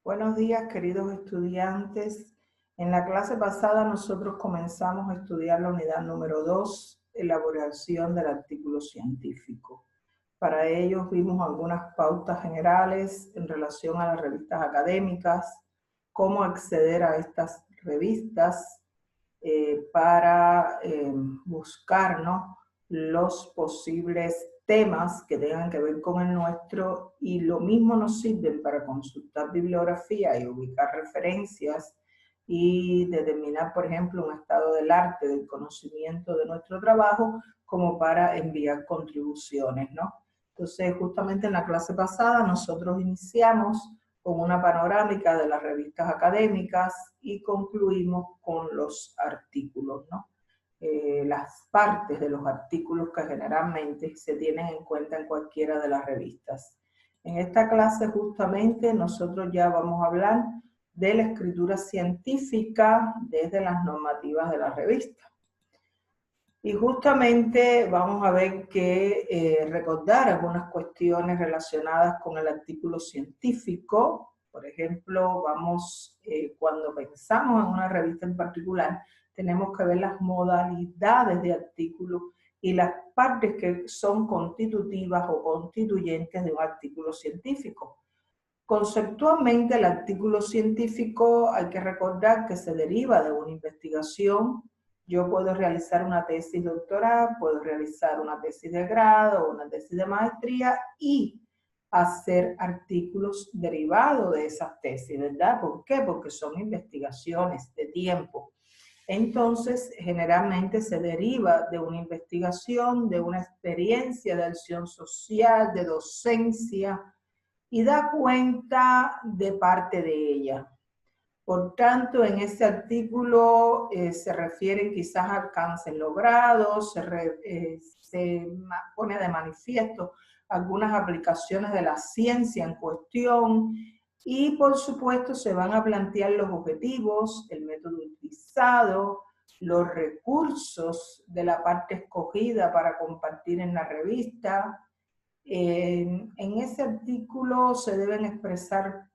Buenos días, queridos estudiantes. En la clase pasada nosotros comenzamos a estudiar la unidad número 2, elaboración del artículo científico. Para ello vimos algunas pautas generales en relación a las revistas académicas, cómo acceder a estas revistas para buscar, ¿no?, los posibles temas que tengan que ver con el nuestro, y lo mismo nos sirven para consultar bibliografía y ubicar referencias y determinar, por ejemplo, un estado del arte, del conocimiento de nuestro trabajo, como para enviar contribuciones, ¿no? Entonces, justamente en la clase pasada nosotros iniciamos con una panorámica de las revistas académicas y concluimos con los artículos, ¿no? Las partes de los artículos que generalmente se tienen en cuenta en cualquiera de las revistas. En esta clase justamente nosotros ya vamos a hablar de la escritura científica desde las normativas de la revista. Y justamente vamos a ver que recordar algunas cuestiones relacionadas con el artículo científico. Por ejemplo, cuando pensamos en una revista en particular, tenemos que ver las modalidades de artículo y las partes que son constitutivas o constituyentes de un artículo científico. Conceptualmente, el artículo científico hay que recordar que se deriva de una investigación. Yo puedo realizar una tesis doctoral, puedo realizar una tesis de grado, una tesis de maestría y hacer artículos derivados de esas tesis, ¿verdad? ¿Por qué? Porque son investigaciones de tiempo. Entonces, generalmente se deriva de una investigación, de una experiencia de acción social, de docencia, y da cuenta de parte de ella. Por tanto, en este artículo se refieren quizás a alcances logrados, se pone de manifiesto algunas aplicaciones de la ciencia en cuestión y, por supuesto, se van a plantear los objetivos, el método utilizado, los recursos de la parte escogida para compartir en la revista. En ese artículo se deben expresar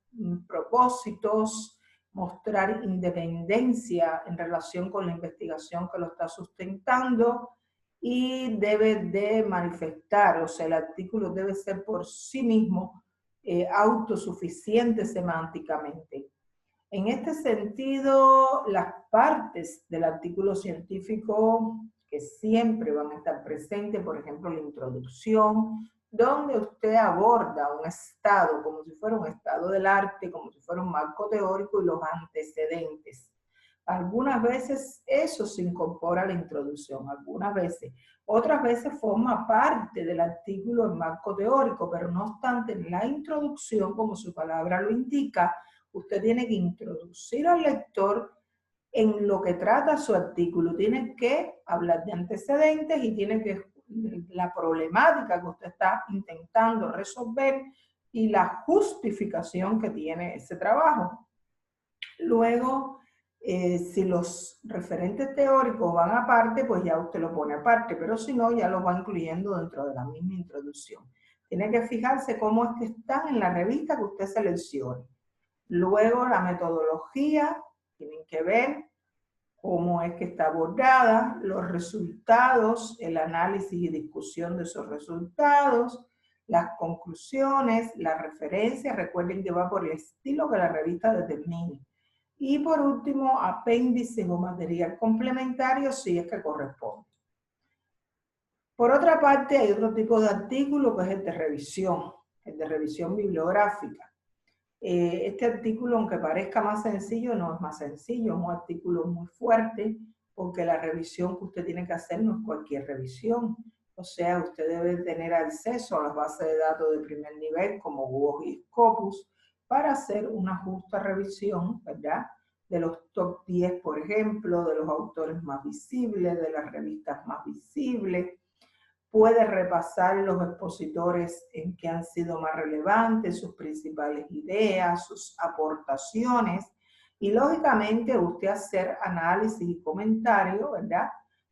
propósitos, mostrar independencia en relación con la investigación que lo está sustentando y debe de manifestar, o sea, el artículo debe ser por sí mismo autosuficiente semánticamente. En este sentido, las partes del artículo científico que siempre van a estar presentes, por ejemplo, la introducción, donde usted aborda un estado como si fuera un estado del arte, como si fuera un marco teórico, y los antecedentes. Algunas veces eso se incorpora a la introducción, algunas veces. Otras veces forma parte del artículo en marco teórico, pero no obstante, en la introducción, como su palabra lo indica, usted tiene que introducir al lector en lo que trata su artículo. Tiene que hablar de antecedentes y tiene que la problemática que usted está intentando resolver y la justificación que tiene ese trabajo. Luego, si los referentes teóricos van aparte, pues ya usted lo pone aparte, pero si no, ya lo va incluyendo dentro de la misma introducción. Tiene que fijarse cómo es que están en la revista que usted seleccione. Luego, la metodología, tienen que ver cómo es que está abordada, los resultados, el análisis y discusión de esos resultados, las conclusiones, las referencias. Recuerden que va por el estilo que la revista determine. Y por último, apéndice o material complementario si es que corresponde. Por otra parte, hay otro tipo de artículo que es el de revisión bibliográfica. Este artículo, aunque parezca más sencillo, no es más sencillo, es un artículo muy fuerte, porque la revisión que usted tiene que hacer no es cualquier revisión. O sea, usted debe tener acceso a las bases de datos de primer nivel como Google y Scopus para hacer una justa revisión, ¿verdad?, de los top 10, por ejemplo, de los autores más visibles, de las revistas más visibles. Puede repasar los expositores en que han sido más relevantes, sus principales ideas, sus aportaciones, y lógicamente usted hacer análisis y comentarios, ¿verdad?,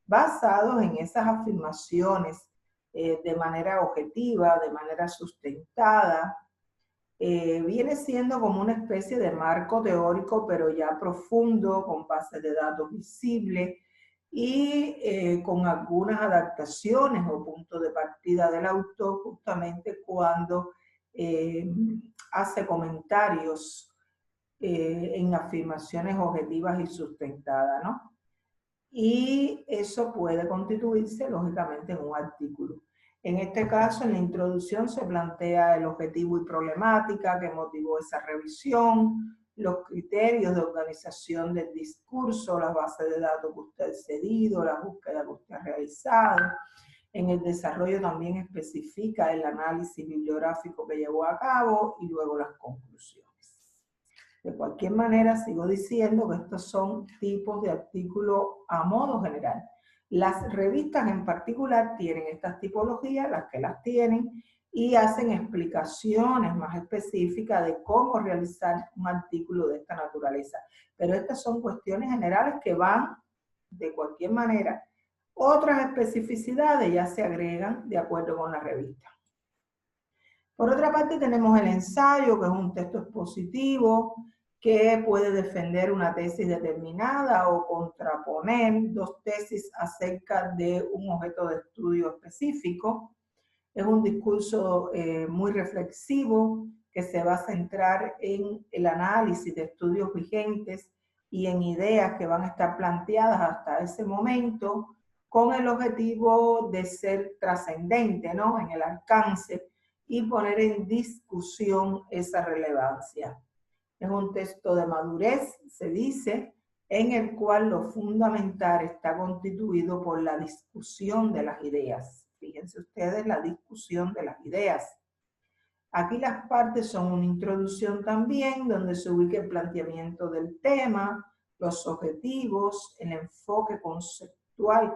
basados en esas afirmaciones de manera objetiva, de manera sustentada. viene siendo como una especie de marco teórico, pero ya profundo, con bases de datos visibles y con algunas adaptaciones o puntos de partida del autor justamente cuando hace comentarios en afirmaciones objetivas y sustentadas, ¿no? Y eso puede constituirse lógicamente en un artículo. En este caso, en la introducción se plantea el objetivo y problemática que motivó esa revisión, los criterios de organización del discurso, las bases de datos que usted ha cedido, la búsqueda que usted ha realizado. En el desarrollo también especifica el análisis bibliográfico que llevó a cabo y luego las conclusiones. De cualquier manera, sigo diciendo que estos son tipos de artículos a modo general. Las revistas en particular tienen estas tipologías, las que las tienen, y hacen explicaciones más específicas de cómo realizar un artículo de esta naturaleza. Pero estas son cuestiones generales que van de cualquier manera. Otras especificidades ya se agregan de acuerdo con la revista. Por otra parte, tenemos el ensayo, que es un texto expositivo, que puede defender una tesis determinada o contraponer dos tesis acerca de un objeto de estudio específico. Es un discurso muy reflexivo que se va a centrar en el análisis de estudios vigentes y en ideas que van a estar planteadas hasta ese momento con el objetivo de ser trascendente, ¿no?, en el alcance y poner en discusión esa relevancia. Es un texto de madurez, se dice, en el cual lo fundamental está constituido por la discusión de las ideas. Fíjense ustedes, la discusión de las ideas. Aquí las partes son una introducción también, donde se ubica el planteamiento del tema, los objetivos, el enfoque conceptual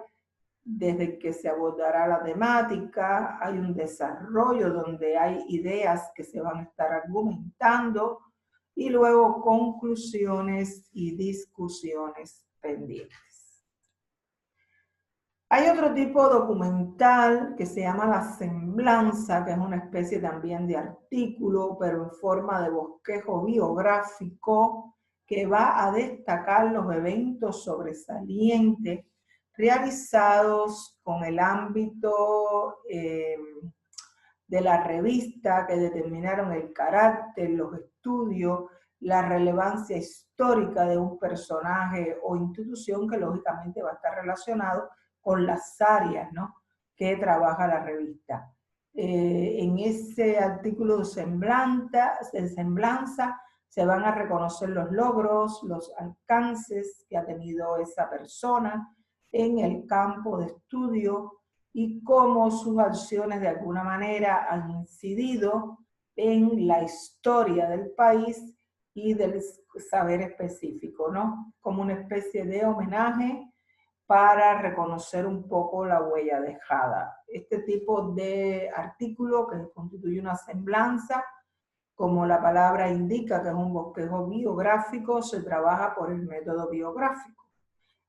desde que se abordará la temática, hay un desarrollo donde hay ideas que se van a estar argumentando, y luego conclusiones y discusiones pendientes. Hay otro tipo documental que se llama la semblanza, que es una especie también de artículo, pero en forma de bosquejo biográfico, que va a destacar los eventos sobresalientes realizados con el ámbito de la revista, que determinaron el carácter, los estudios, la relevancia histórica de un personaje o institución que lógicamente va a estar relacionado con las áreas, ¿no?, que trabaja la revista. En ese artículo de semblanza se van a reconocer los logros, los alcances que ha tenido esa persona en el campo de estudio y cómo sus acciones de alguna manera han incidido en la historia del país y del saber específico, ¿no? Como una especie de homenaje para reconocer un poco la huella dejada. Este tipo de artículo, que constituye una semblanza, como la palabra indica, que es un bosquejo biográfico, se trabaja por el método biográfico.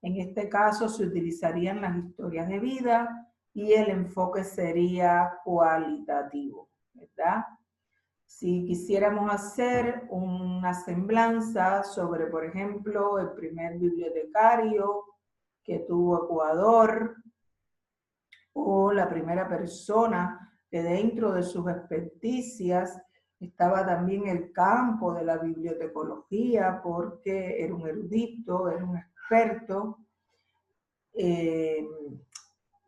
En este caso se utilizarían las historias de vida y el enfoque sería cualitativo, ¿verdad? Si quisiéramos hacer una semblanza sobre, por ejemplo, el primer bibliotecario que tuvo Ecuador, o la primera persona que dentro de sus experticias estaba también el campo de la bibliotecología, porque era un erudito, era un experto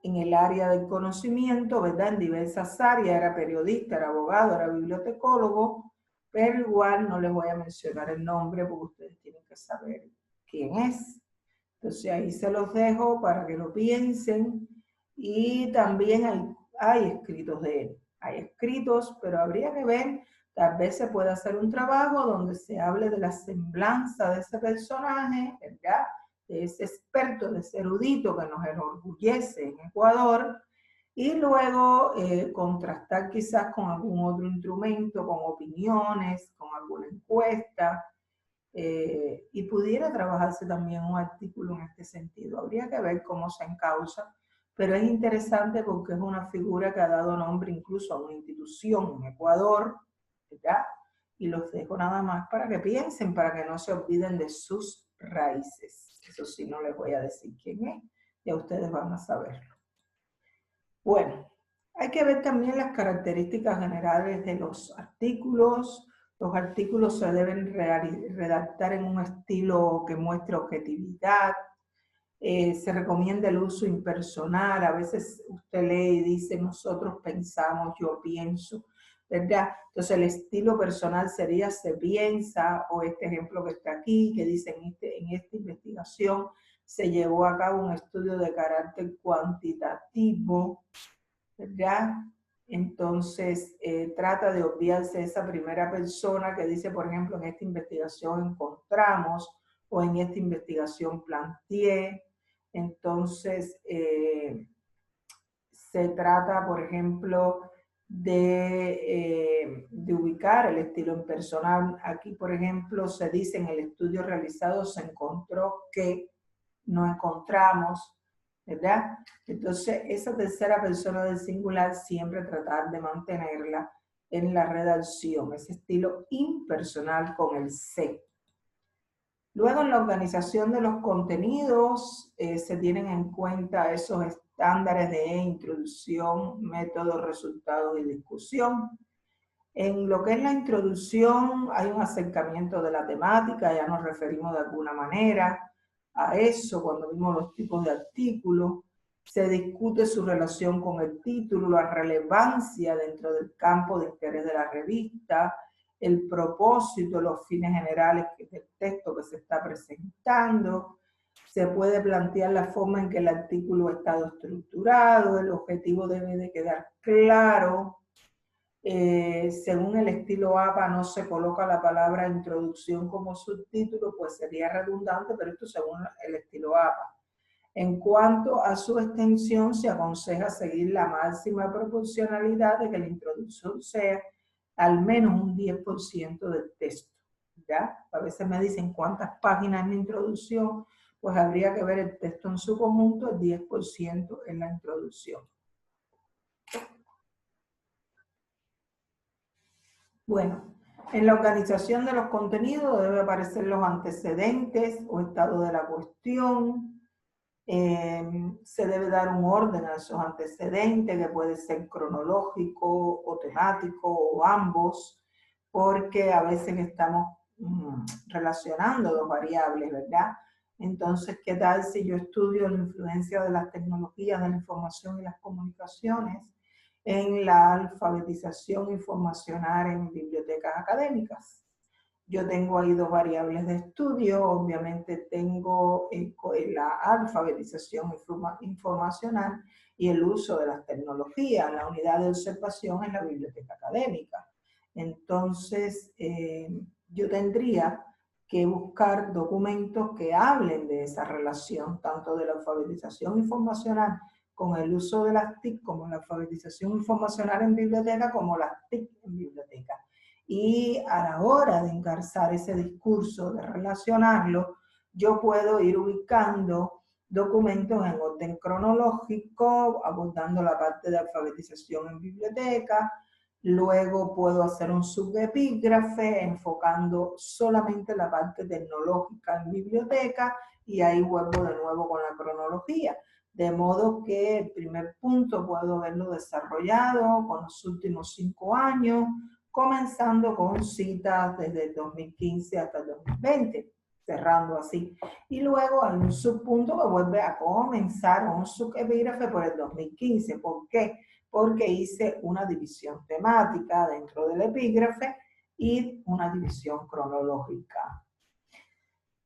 en el área del conocimiento, ¿verdad?, en diversas áreas, era periodista, era abogado, era bibliotecólogo, pero igual no les voy a mencionar el nombre porque ustedes tienen que saber quién es. Entonces ahí se los dejo para que lo piensen, y también hay escritos de él. Hay escritos, pero habría que ver, tal vez se pueda hacer un trabajo donde se hable de la semblanza de ese personaje, ¿verdad?, de ese experto, de ese erudito que nos enorgullece en Ecuador, y luego contrastar quizás con algún otro instrumento, con opiniones, con alguna encuesta, y pudiera trabajarse también un artículo en este sentido. Habría que ver cómo se encausa, pero es interesante porque es una figura que ha dado nombre incluso a una institución en Ecuador, ¿verdad?, y los dejo nada más para que piensen, para que no se olviden de sus raíces. Eso sí, no les voy a decir quién es, ya ustedes van a saberlo. Bueno, hay que ver también las características generales de los artículos. Los artículos se deben redactar en un estilo que muestre objetividad. Se recomienda el uso impersonal. A veces usted lee y dice, nosotros pensamos, yo pienso, ¿verdad? Entonces el estilo personal sería se piensa, o este ejemplo que está aquí, que dice en esta investigación se llevó a cabo un estudio de carácter cuantitativo, ¿verdad? Entonces trata de obviarse esa primera persona que dice, por ejemplo, en esta investigación encontramos, o en esta investigación planteé. Entonces, se trata, por ejemplo, de ubicar el estilo impersonal. Aquí, por ejemplo, se dice en el estudio realizado se encontró que, no encontramos, ¿verdad? Entonces, esa tercera persona del singular siempre tratar de mantenerla en la redacción, ese estilo impersonal con el se. Luego, en la organización de los contenidos, se tienen en cuenta esos estándares de introducción, método, resultados y discusión. En lo que es la introducción, hay un acercamiento de la temática, ya nos referimos de alguna manera a eso cuando vimos los tipos de artículos. Se discute su relación con el título, la relevancia dentro del campo de interés de la revista, el propósito, los fines generales del texto que se está presentando. Se puede plantear la forma en que el artículo ha estado estructurado, el objetivo debe de quedar claro. Según el estilo APA no se coloca la palabra introducción como subtítulo, pues sería redundante, pero esto según el estilo APA. En cuanto a su extensión, se aconseja seguir la máxima proporcionalidad de que la introducción sea al menos un 10% del texto, ¿ya? A veces me dicen cuántas páginas en la introducción, pues habría que ver el texto en su conjunto, el 10% en la introducción. Bueno, en la organización de los contenidos debe aparecer los antecedentes o estado de la cuestión. Se debe dar un orden a esos antecedentes, que puede ser cronológico o temático o ambos, porque a veces estamos relacionando dos variables, ¿verdad? Entonces, ¿qué tal si yo estudio la influencia de las tecnologías de la información y las comunicaciones en la alfabetización informacional en bibliotecas académicas? Yo tengo ahí dos variables de estudio, obviamente tengo la alfabetización informacional y el uso de las tecnologías, la unidad de observación en la biblioteca académica. Entonces, yo tendría que buscar documentos que hablen de esa relación, tanto de la alfabetización informacional con el uso de las TIC, como la alfabetización informacional en biblioteca, como las TIC en biblioteca. Y a la hora de engarzar ese discurso, de relacionarlo, yo puedo ir ubicando documentos en orden cronológico, abordando la parte de alfabetización en biblioteca. Luego puedo hacer un subepígrafe enfocando solamente la parte tecnológica en biblioteca y ahí vuelvo de nuevo con la cronología. De modo que el primer punto puedo verlo desarrollado con los últimos 5 años, comenzando con citas desde el 2015 hasta el 2020, cerrando así. Y luego hay un subpunto que vuelve a comenzar un subepígrafe por el 2015. ¿Por qué? Porque hice una división temática dentro del epígrafe y una división cronológica.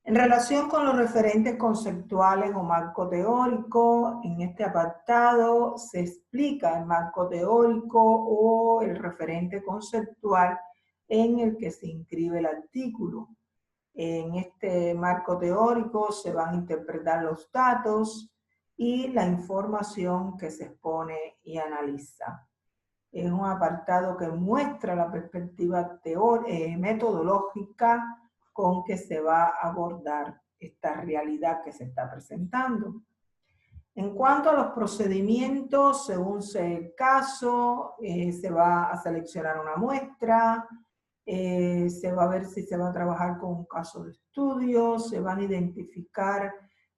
En relación con los referentes conceptuales o marco teórico, en este apartado se explica el marco teórico o el referente conceptual en el que se inscribe el artículo. En este marco teórico se van a interpretar los datos y la información que se expone y analiza. Es un apartado que muestra la perspectiva metodológica con que se va a abordar esta realidad que se está presentando. En cuanto a los procedimientos, según sea el caso, se va a seleccionar una muestra, Se va a ver si se va a trabajar con un caso de estudio, se van a identificar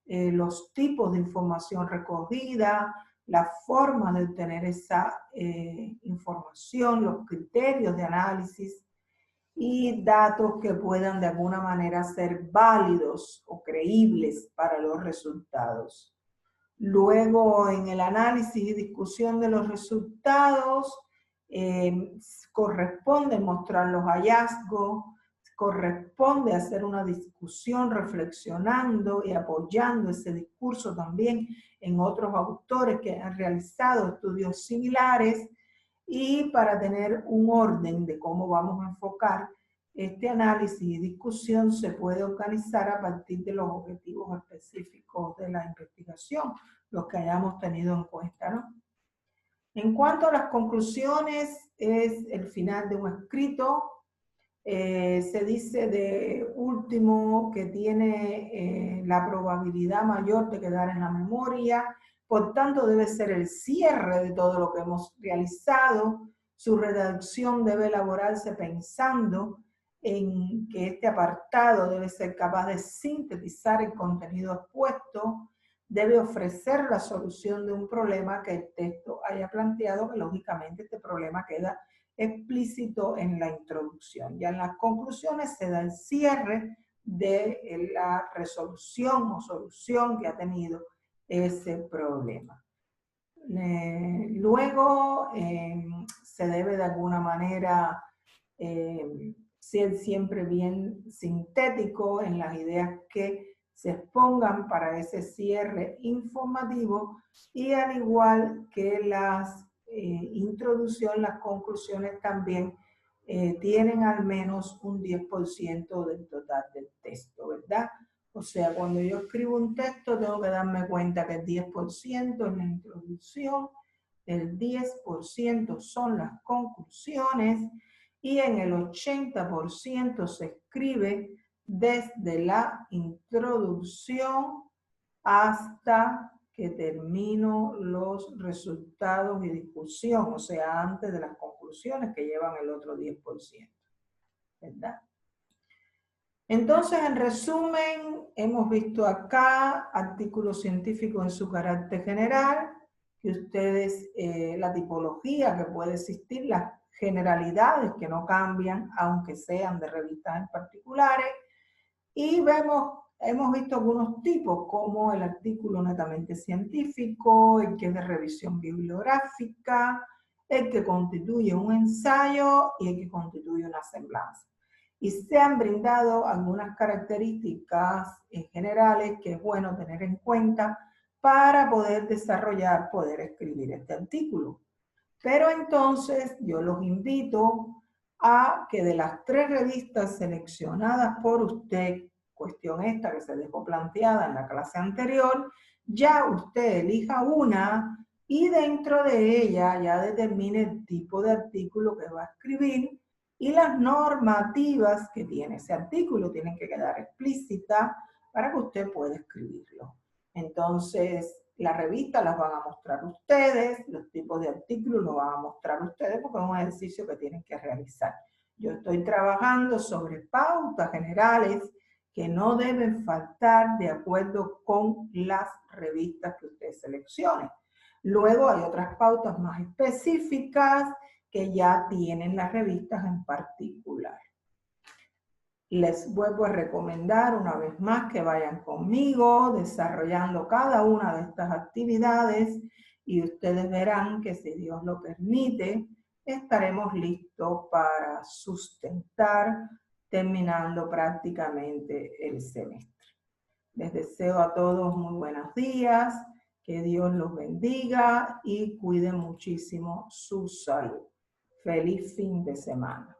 los tipos de información recogida, la forma de obtener esa información, los criterios de análisis y datos que puedan de alguna manera ser válidos o creíbles para los resultados. Luego, en el análisis y discusión de los resultados, corresponde mostrar los hallazgos, corresponde hacer una discusión reflexionando y apoyando ese discurso también en otros autores que han realizado estudios similares, y para tener un orden de cómo vamos a enfocar este análisis y discusión se puede organizar a partir de los objetivos específicos de la investigación, los que hayamos tenido en cuenta, ¿no? En cuanto a las conclusiones, es el final de un escrito. Se dice de último que tiene la probabilidad mayor de quedar en la memoria, por tanto debe ser el cierre de todo lo que hemos realizado. Su redacción debe elaborarse pensando en que este apartado debe ser capaz de sintetizar el contenido expuesto, debe ofrecer la solución de un problema que el texto haya planteado, que lógicamente este problema queda explícito en la introducción. Ya en las conclusiones se da el cierre de la resolución o solución que ha tenido ese problema. Luego se debe de alguna manera ser siempre bien sintético en las ideas que se expongan para ese cierre informativo, y al igual que las introducción, las conclusiones también tienen al menos un 10% del total del texto, ¿verdad? O sea, cuando yo escribo un texto tengo que darme cuenta que el 10% es la introducción, el 10% son las conclusiones y en el 80% se escribe desde la introducción hasta que termino los resultados y discusión, o sea, antes de las conclusiones que llevan el otro 10%, ¿verdad? Entonces, en resumen, hemos visto acá artículos científicos en su carácter general, que ustedes, la tipología que puede existir, las generalidades que no cambian, aunque sean de revistas en particulares, y hemos visto algunos tipos, como el artículo netamente científico, el que es de revisión bibliográfica, el que constituye un ensayo y el que constituye una semblanza. Y se han brindado algunas características generales que es bueno tener en cuenta para poder desarrollar, poder escribir este artículo. Pero entonces yo los invito a que de las 3 revistas seleccionadas por usted, cuestión esta que se dejó planteada en la clase anterior, ya usted elija una y dentro de ella ya determine el tipo de artículo que va a escribir y las normativas que tiene ese artículo tienen que quedar explícitas para que usted pueda escribirlo. Entonces, las revistas las van a mostrar ustedes, los tipos de artículos los van a mostrar ustedes porque es un ejercicio que tienen que realizar. Yo estoy trabajando sobre pautas generales que no deben faltar de acuerdo con las revistas que usted seleccione. Luego hay otras pautas más específicas que ya tienen las revistas en particular. Les vuelvo a recomendar una vez más que vayan conmigo desarrollando cada una de estas actividades y ustedes verán que si Dios lo permite, estaremos listos para sustentar terminando prácticamente el semestre. Les deseo a todos muy buenos días, que Dios los bendiga y cuide muchísimo su salud. Feliz fin de semana.